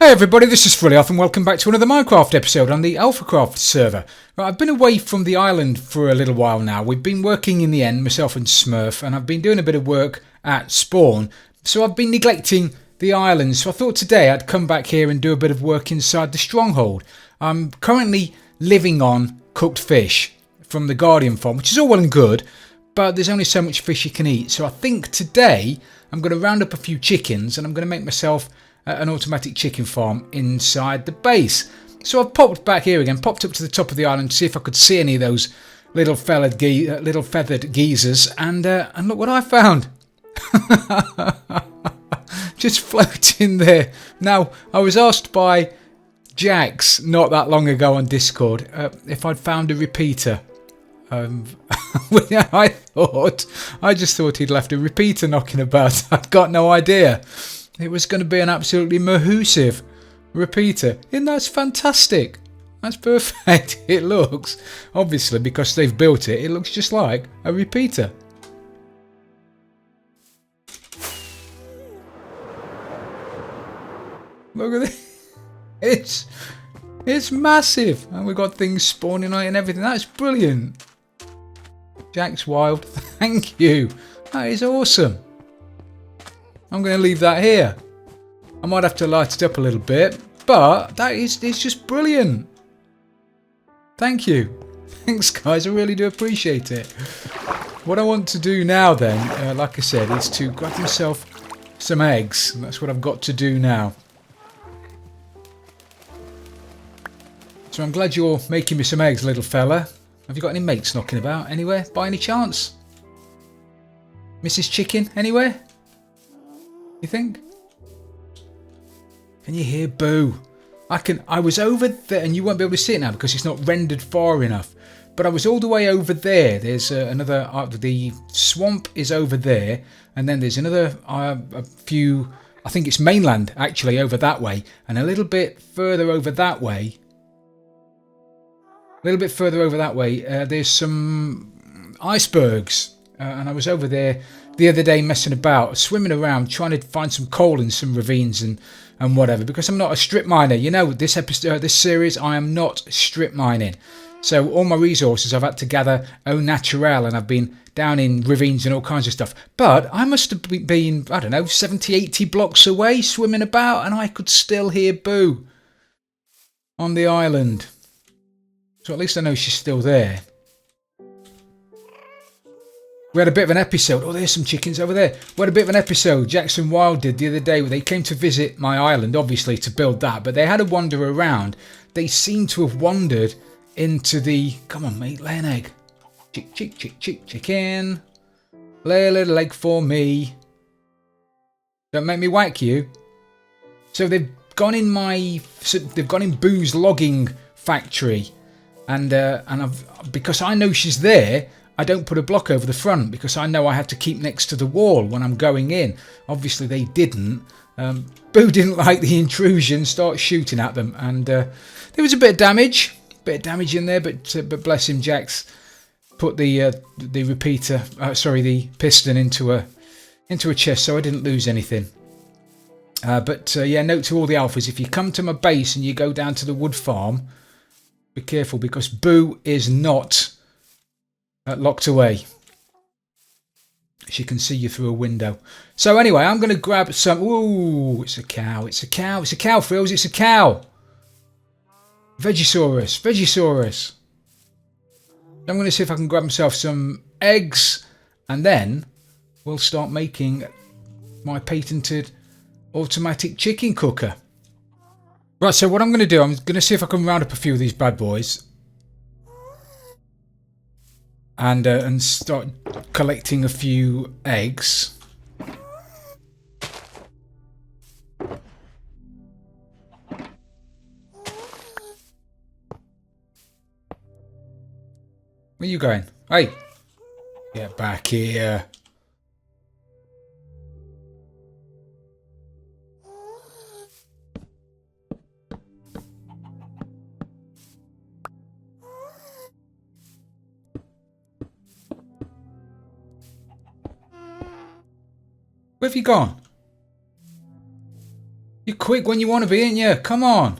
Hey everybody, this is Frilioth and welcome back to another Minecraft episode on the AlphaCraft server. Right, I've been away from the island for a little while now. We've been working in the end, myself and Smurf, and I've been doing a bit of work at spawn. So I've been neglecting the island, so I thought today I'd come back here and do a bit of work inside the Stronghold. I'm currently living on cooked fish from the Guardian farm, which is all well and good, but there's only so much fish you can eat. So I think today I'm going to round up a few chickens and I'm going to make myself an automatic chicken farm inside the base. So I've popped back here again, popped up to the top of the island to see if I could see any of those little feathered geezers, and look what I found. Just floating there. Now, I was asked by Jaques not that long ago on Discord if I'd found a repeater. I just thought he'd left a repeater knocking about. I'd got no idea. It was going to be an absolutely mahoosive repeater. And that's fantastic. That's perfect. It looks, obviously, because they've built it, it looks just like a repeater. Look at this. It's massive. And we've got things spawning on it and everything. That's brilliant. Jaques Wild, thank you. That is awesome. I'm going to leave that here. I might have to light it up a little bit, but it's just brilliant. Thank you. Thanks, guys. I really do appreciate it. What I want to do now then, like I said, is to grab myself some eggs. And that's what I've got to do now. So I'm glad you're making me some eggs, little fella. Have you got any mates knocking about anywhere, by any chance? Mrs. Chicken, anywhere? You think? Can you hear Boo? I was over there, and you won't be able to see it now because it's not rendered far enough. But I was all the way over there. There's another. The swamp is over there, and then there's another a few. I think it's mainland actually over that way, and a little bit further over that way. There's some icebergs, and I was over there the other day messing about, swimming around, trying to find some coal in some ravines and whatever, because I'm not a strip miner. You know, this series, I am not strip mining. So all my resources I've had to gather au naturel, and I've been down in ravines and all kinds of stuff. But I must have been, I don't know, 70, 80 blocks away, swimming about, and I could still hear Boo on the island. So at least I know she's still there. We had a bit of an episode. Oh, there's some chickens over there. We had a bit of an episode Jackson Wild did the other day where they came to visit my island, obviously, to build that. But they had to wander around. They seem to have wandered into the... Come on, mate, lay an egg. Chicken. Lay a little egg for me. Don't make me whack you. So they've gone in Boo's logging factory. And because I know she's there, I don't put a block over the front because I know I have to keep next to the wall when I'm going in. Obviously they didn't. Boo didn't like the intrusion, start shooting at them, and there was a bit of damage in there. But bless him, Jaques put the piston into a chest, so I didn't lose anything. Yeah, note to all the alphas: if you come to my base and you go down to the wood farm, be careful because Boo is not locked away. She can see you through a window. So anyway, I'm going to grab some... Ooh, it's a cow, Frills, it's a cow. Vegisaurus. I'm going to see if I can grab myself some eggs, and then we'll start making my patented automatic chicken cooker. Right, so what I'm going to do, I'm going to see if I can round up a few of these bad boys. And start collecting a few eggs. Where are you going? Hey! Get back here. Where have you gone? You're quick when you want to be, ain't you? Come on.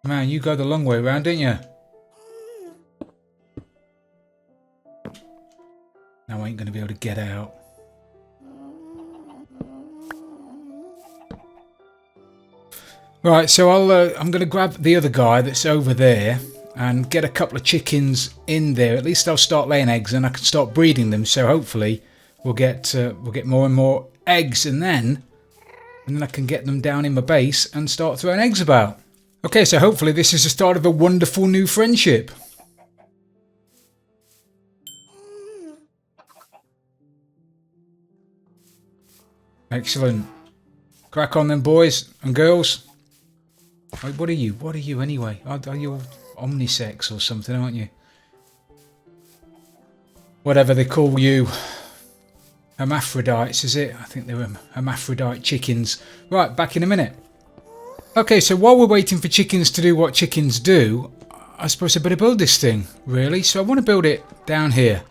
Man, you go the long way round, didn't you? Now I ain't going to be able to get out. Right, so I'm going to grab the other guy that's over there and get a couple of chickens in there. At least they'll start laying eggs and I can start breeding them. So hopefully we'll get more and more eggs, and then I can get them down in my base and start throwing eggs about. Okay, so hopefully this is the start of a wonderful new friendship. Excellent. Crack on then, boys and girls. Wait, what are you? What are you anyway? Are you omnisex or something, aren't you? Whatever they call you. Hermaphrodites, is it? I think they were hermaphrodite chickens. Right, back in a minute. Okay, so while we're waiting for chickens to do what chickens do, I suppose I better build this thing, really. So I want to build it down here.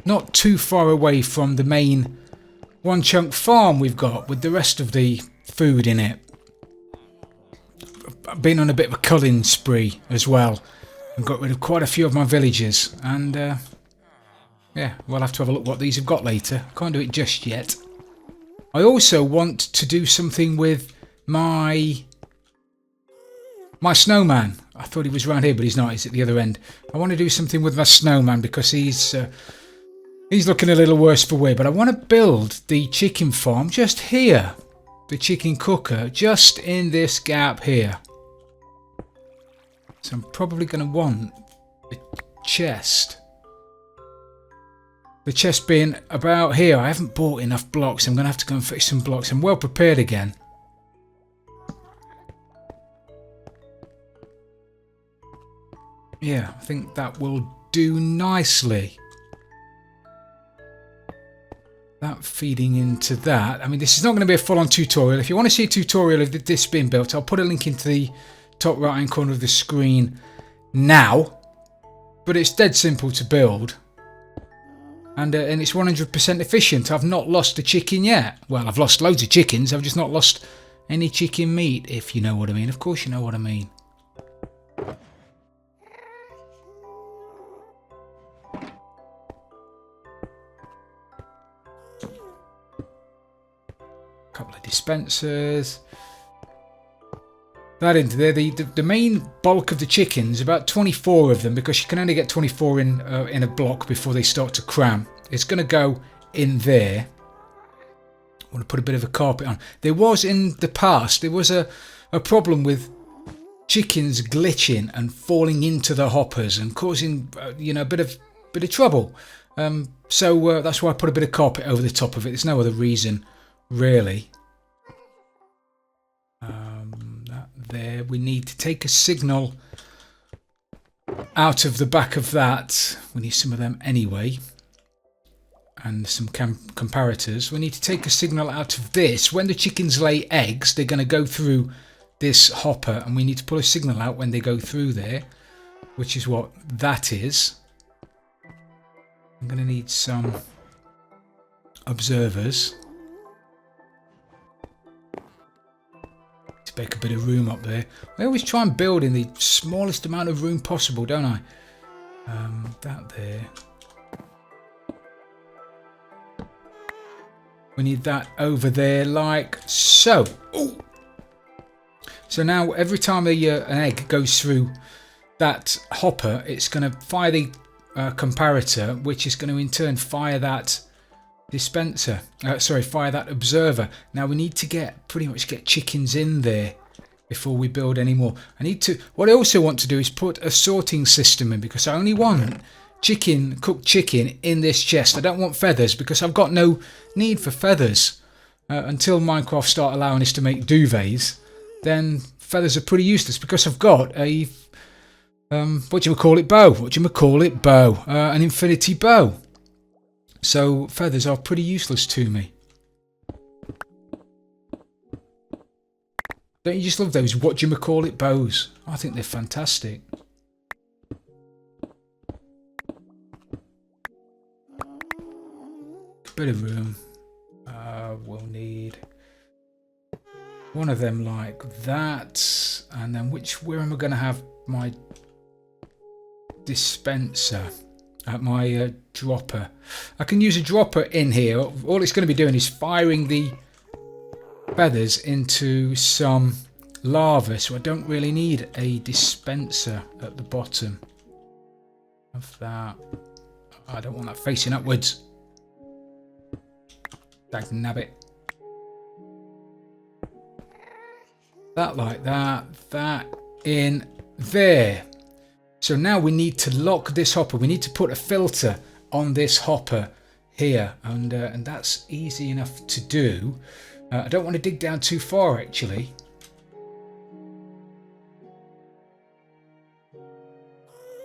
Not too far away from the main one chunk farm we've got with the rest of the food in it. I've been on a bit of a culling spree as well and got rid of quite a few of my villagers, and yeah, we'll have to have a look what these have got later. Can't do it just yet. I also want to do something with my snowman. I thought he was around here, but he's not. He's at the other end. I want to do something with my snowman because he's looking a little worse for wear. But I want to build the chicken farm just here. The chicken cooker just in this gap here. So I'm probably going to want the chest. The chest being about here. I haven't bought enough blocks. I'm going to have to go and fix some blocks. I'm well prepared again. Yeah, I think that will do nicely. That feeding into that. I mean, this is not going to be a full-on tutorial. If you want to see a tutorial of this being built, I'll put a link into the top right-hand corner of the screen now. But it's dead simple to build. And it's 100% efficient. I've not lost a chicken yet. Well, I've lost loads of chickens. I've just not lost any chicken meat, if you know what I mean. Of course you know what I mean. Couple of dispensers. That into there. The main bulk of the chickens, about 24 of them, because you can only get 24 in a block before they start to cram. It's going to go in there. I want to put a bit of a carpet on. There was in the past, there was a problem with chickens glitching and falling into the hoppers and causing a bit of trouble. So that's why I put a bit of carpet over the top of it. There's no other reason. Really. That there. We need to take a signal out of the back of that. We need some of them anyway. And some comparators. We need to take a signal out of this. When the chickens lay eggs, they're going to go through this hopper. And we need to pull a signal out when they go through there. Which is what that is. I'm going to need some observers. Make a bit of room up there. I always try and build in the smallest amount of room possible, don't I? That there. We need that over there like so. Ooh. So now every time an egg goes through that hopper, it's going to fire the comparator, which is going to in turn fire that dispenser. Fire that observer. Now we need to pretty much get chickens in there before we build any more. What I also want to do is put a sorting system in, because I only want cooked chicken in this chest. I don't want feathers because I've got no need for feathers until Minecraft start allowing us to make duvets. Then feathers are pretty useless because I've got a bow. An infinity bow. So feathers are pretty useless to me. Don't you just love those whatchamacallit bows? I think they're fantastic. Bit of room. We'll need one of them like that. And then where am I going to have my dispenser? My dropper. I can use a dropper in here. All it's going to be doing is firing the feathers into some lava, so I don't really need a dispenser at the bottom of that. I don't want that facing upwards. Dag nabbit. That like that. That in there. So now we need to lock this hopper. We need to put a filter on this hopper here, and that's easy enough to do. I don't want to dig down too far, actually.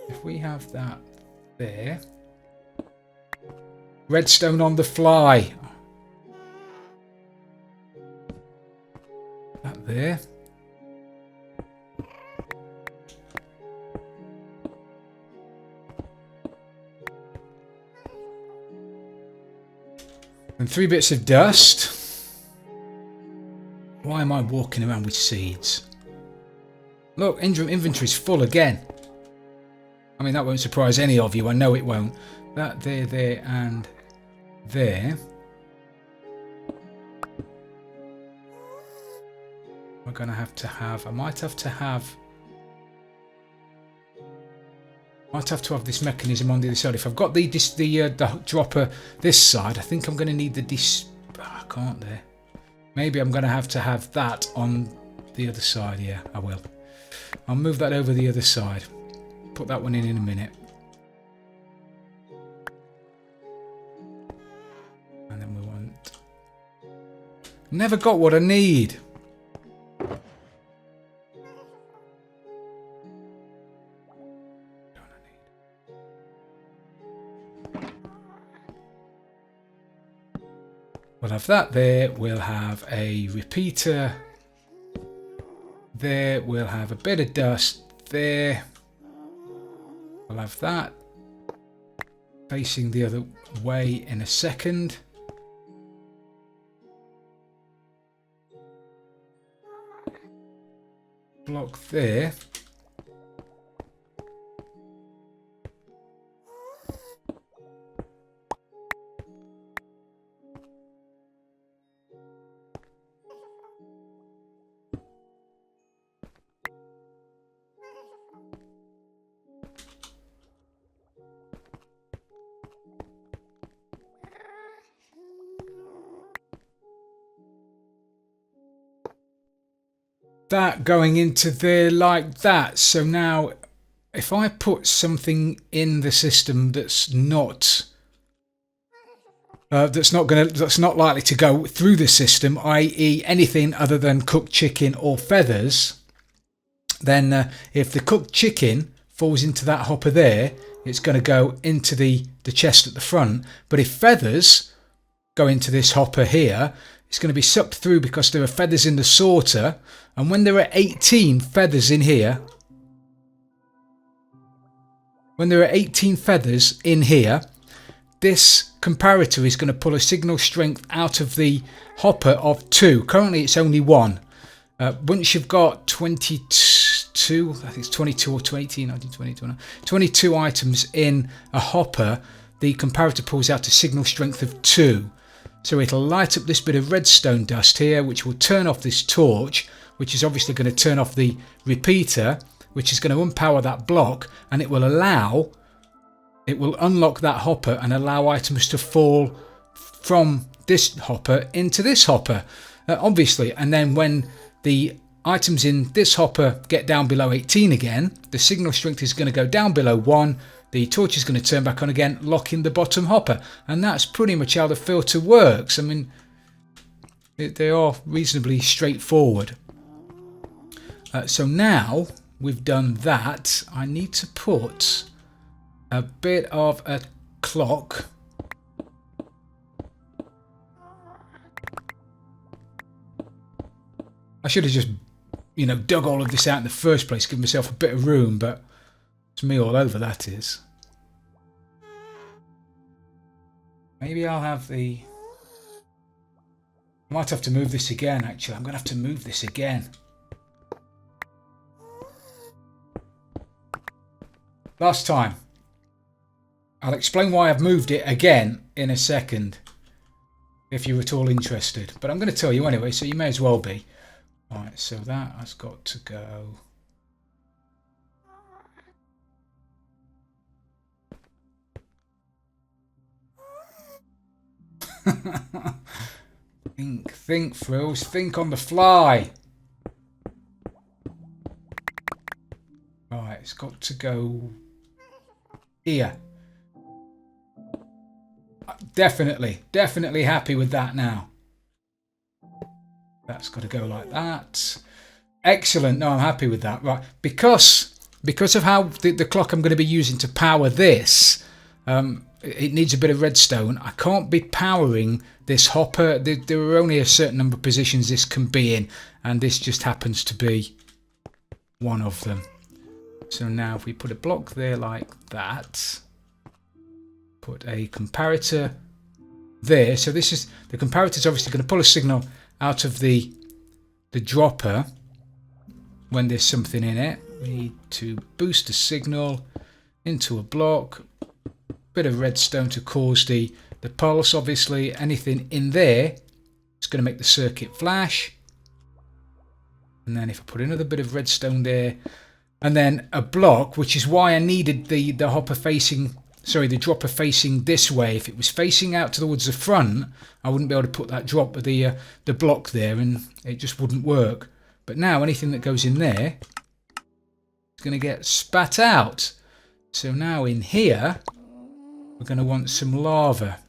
If we have that there. Redstone on the fly. That there. And 3 bits of dust. Why am I walking around with seeds? Look, inventory's full again. I mean, that won't surprise any of you. I know it won't. That there, and there. We're going to have... I might have to have this mechanism on the other side. If I've got the dropper this side, I think I'm going to need the I can't there. Maybe I'm going to have that on the other side. Yeah, I will. I'll move that over the other side. Put that one in a minute. And then we want... Never got what I need. We'll have that there, we'll have a repeater there, we'll have a bit of dust there, we'll have that facing the other way in a second. Block there. That going into there like that. So now if I put something in the system that's not likely to go through the system, i.e. anything other than cooked chicken or feathers, then if the cooked chicken falls into that hopper there, it's going to go into the chest at the front. But if feathers go into this hopper here, it's going to be sucked through because there are feathers in the sorter. And when there are 18 feathers in here, this comparator is going to pull a signal strength out of the hopper of 2. Currently it's only 1. Once you've got 22, I think it's 22 or 18, 19, 20, 21, 22 items in a hopper, the comparator pulls out a signal strength of 2. So it'll light up this bit of redstone dust here, which will turn off this torch, which is obviously going to turn off the repeater, which is going to unpower that block, and it will unlock that hopper and allow items to fall from this hopper into this hopper, obviously. And then when the items in this hopper get down below 18 again, the signal strength is going to go down below 1. The torch is going to turn back on again, locking the bottom hopper. And that's pretty much how the filter works. I mean, they are reasonably straightforward. So now we've done that, I need to put a bit of a clock I should have just you know, dug all of this out in the first place, give myself a bit of room, but it's me all over, that is. Maybe I'll have the... I might have to move this again, actually. I'm going to have to move this again. Last time. I'll explain why I've moved it again in a second, if you're at all interested. But I'm going to tell you anyway, so you may as well be. Right, so that has got to go. Think, Frills, think on the fly. Right, it's got to go here. Definitely happy with that now. That's got to go like that. Excellent. No, I'm happy with that. Right, because of how the clock I'm going to be using to power this, it needs a bit of redstone. I can't be powering this hopper. There are only a certain number of positions this can be in, and this just happens to be one of them. So now if we put a block there like that, put a comparator there. So this is the comparator is obviously going to pull a signal out of the dropper when there's something in it. We need to boost the signal into a block. Bit of redstone to cause the pulse. Obviously anything in there is going to make the circuit flash. And then if I put another bit of redstone there, and then a block, which is why I needed the hopper facing, sorry, the dropper facing this way. If it was facing out towards the front, I wouldn't be able to put that the block there, and it just wouldn't work. But now anything that goes in there is going to get spat out. So now in here, we're going to want some lava.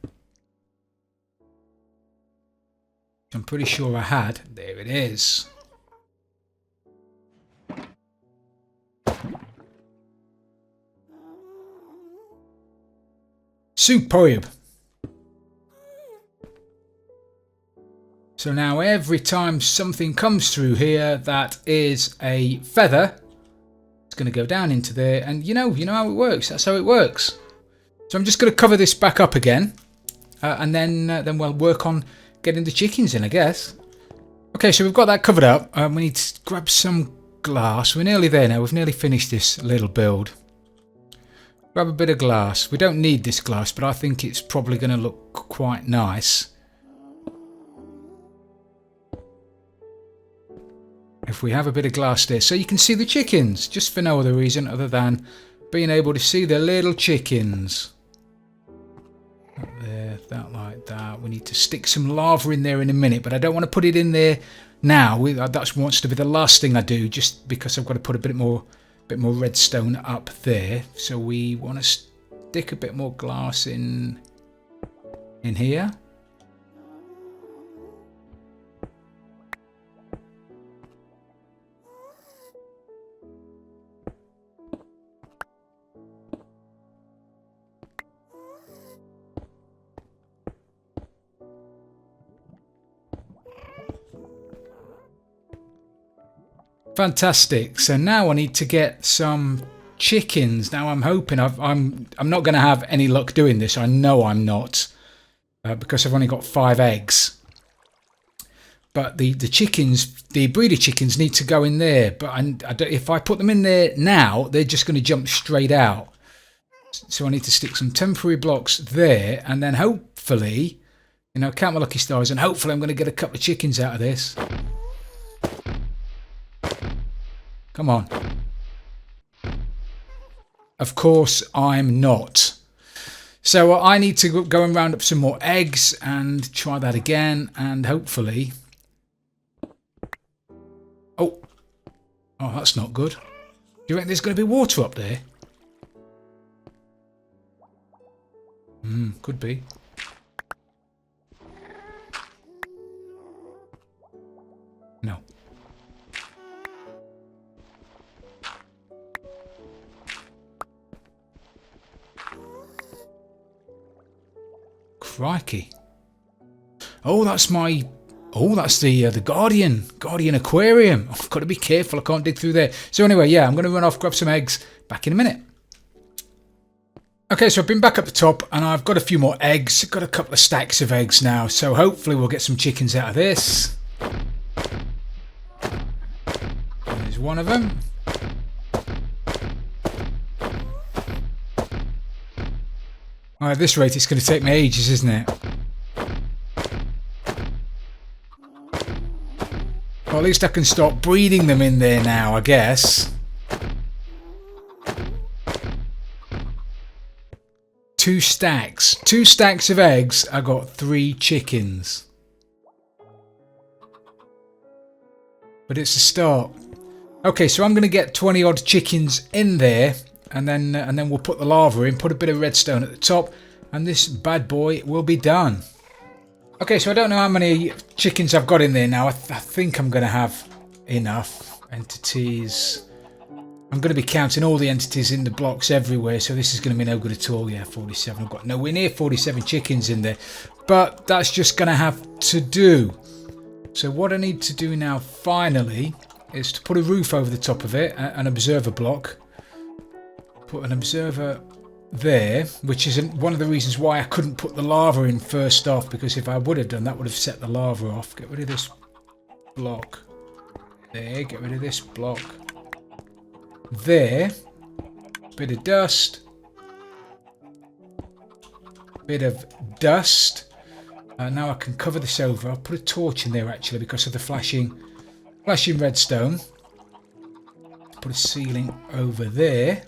I'm pretty sure I had. There it is. Superb. So now every time something comes through here that is a feather, it's going to go down into there, and you know how it works. That's how it works. So I'm just going to cover this back up again, and then we'll work on getting the chickens in, I guess. Okay, so we've got that covered up. We need to grab some glass. We're nearly there now. We've nearly finished this little build. Grab a bit of glass. We don't need this glass, but I think it's probably going to look quite nice if we have a bit of glass there, so you can see the chickens, just for no other reason other than being able to see the little chickens. Up there, that like that. We need to stick some lava in there in a minute, but I don't want to put it in there now. That wants to be the last thing I do, just because I've got to put a bit more redstone up there. So we want to stick a bit more glass in here. Fantastic. So now I need to get some chickens. Now I'm hoping I'm not going to have any luck doing this. I know I'm not, because I've only got 5 eggs. But the chickens, the breeder chickens, need to go in there. But if I put them in there now, they're just going to jump straight out. So I need to stick some temporary blocks there, and then hopefully, count my lucky stars, and hopefully I'm going to get a couple of chickens out of this. Come on. Of course I'm not. So I need to go and round up some more eggs and try that again, and hopefully... Oh, that's not good. Do you reckon there's going to be water up there? Could be. No. Crikey. Oh, that's my Oh, that's the Guardian Aquarium. I've got to be careful, I can't dig through there. So anyway, yeah, I'm going to run off, grab some eggs, back in a minute. Okay, so I've been back up the top and I've got a few more eggs. Got a couple of stacks of eggs now, so hopefully we'll get some chickens out of this. There's one of them. At this rate, it's going to take me ages, isn't it? Well, at least I can start breeding them in there now, I guess. 2 stacks. 2 stacks of eggs. I got 3 chickens. But it's a start. Okay, so I'm going to get 20 odd chickens in there. And then we'll put the lava in, put a bit of redstone at the top, and this bad boy will be done. Okay, so I don't know how many chickens I've got in there now. I think I'm going to have enough entities. I'm going to be counting all the entities in the blocks everywhere, so this is going to be no good at all. Yeah, 47. I've got nowhere near 47 chickens in there, but that's just going to have to do. So what I need to do now, finally, is to put a roof over the top of it, an observer block. Put an observer there, which is one of the reasons why I couldn't put the lava in first off, because if I would have done that, would have set the lava off. Get rid of this block there, get rid of this block there, bit of dust, bit of dust. Now I can cover this over. I'll put a torch in there actually because of the flashing redstone. Put a ceiling over there.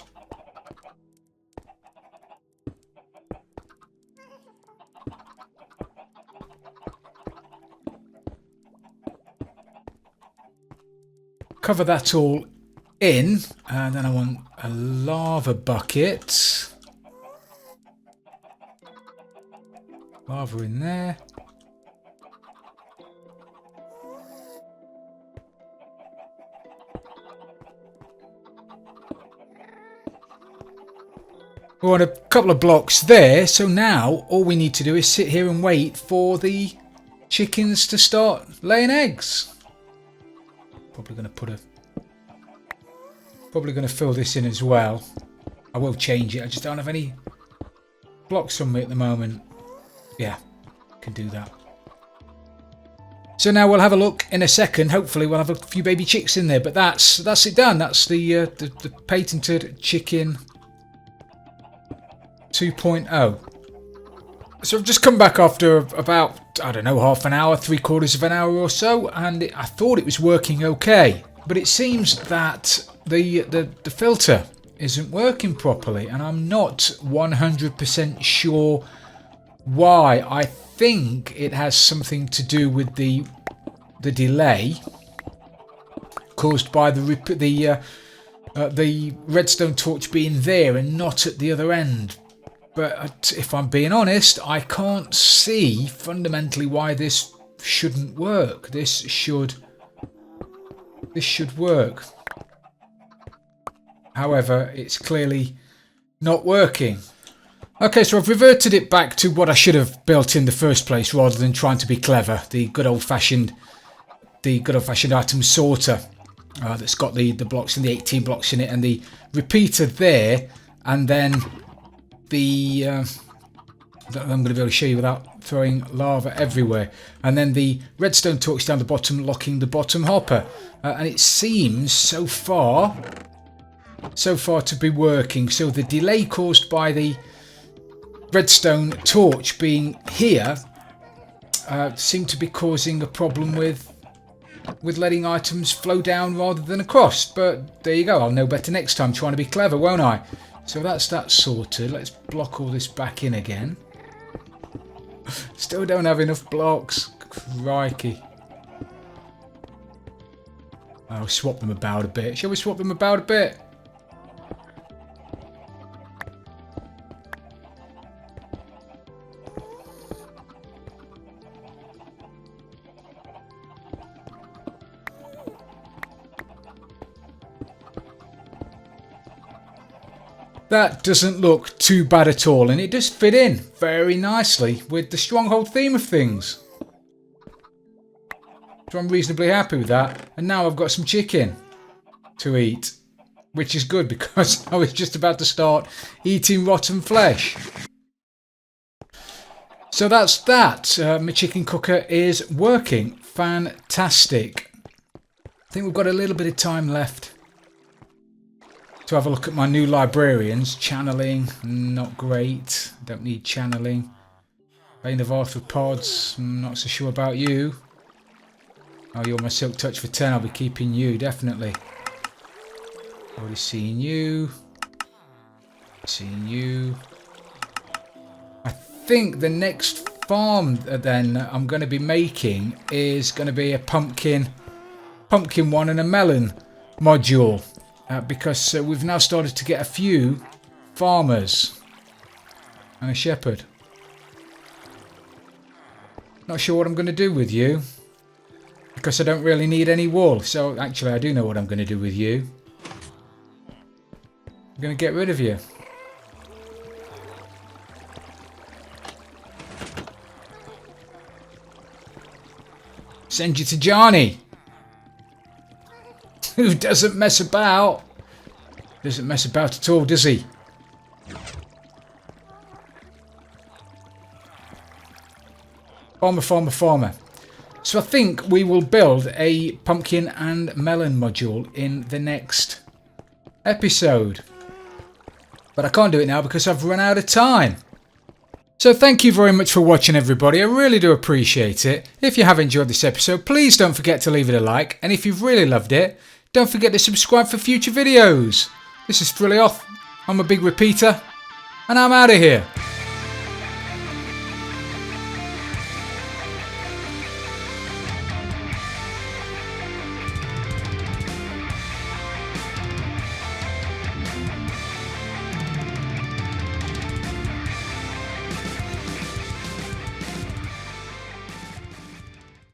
Cover that all in, and then I want a lava bucket. Lava in there. We want a couple of blocks there, so now all we need to do is sit here and wait for the chickens to start laying eggs. Probably going to fill this in as well. I will change it. I just don't have any blocks on me at the moment. Yeah, can do that. So now we'll have a look in a second. Hopefully we'll have a few baby chicks in there. But that's it done. That's the patented chicken 2.0. So I've just come back after about, I don't know, half an hour, 3/4 of an hour or so, and I thought it was working okay. But it seems that the filter isn't working properly, and I'm not 100% sure why. I think it has something to do with the delay caused by the redstone torch being there and not at the other end. But if I'm being honest, I can't see fundamentally why this shouldn't work. This should work. However, it's clearly not working. Okay, so I've reverted it back to what I should have built in the first place rather than trying to be clever. The good old-fashioned item sorter that's got the blocks and the 18 blocks in it, and the repeater there, and then that I'm going to be able to show you without throwing lava everywhere, and then the redstone torch down the bottom locking the bottom hopper, and it seems so far to be working. So the delay caused by the redstone torch being here seemed to be causing a problem with letting items flow down rather than across. But there you go, I'll know better next time, trying to be clever, won't I? So that's that sorted. Let's block all this back in again. Still don't have enough blocks. Crikey. I'll swap them about a bit. Shall we swap them about a bit? That doesn't look too bad at all, and it does fit in very nicely with the Stronghold theme of things. So I'm reasonably happy with that. And now I've got some chicken to eat, which is good because I was just about to start eating rotten flesh. So that's that. My chicken cooker is working. Fantastic. I think we've got a little bit of time left to have a look at my new librarians. Channeling, not great. Don't need channeling. Vein of Arthropods, not so sure about you. Oh, you're my Silk Touch for 10. I'll be keeping you, definitely. Already seen you. Seen you. I think the next farm then I'm going to be making is going to be a pumpkin one and a melon module. Because we've now started to get a few farmers and a shepherd. Not sure what I'm going to do with you because I don't really need any wool. So actually I do know what I'm going to do with you. I'm going to get rid of you. Send you to Johnny, who doesn't mess about. Doesn't mess about at all, does he? Farmer. So I think we will build a pumpkin and melon module in the next episode. But I can't do it now because I've run out of time. So thank you very much for watching, everybody. I really do appreciate it. If you have enjoyed this episode, please don't forget to leave it a like. And if you've really loved it, don't forget to subscribe for future videos. This is Frilioth. I'm a big repeater. And I'm out of here.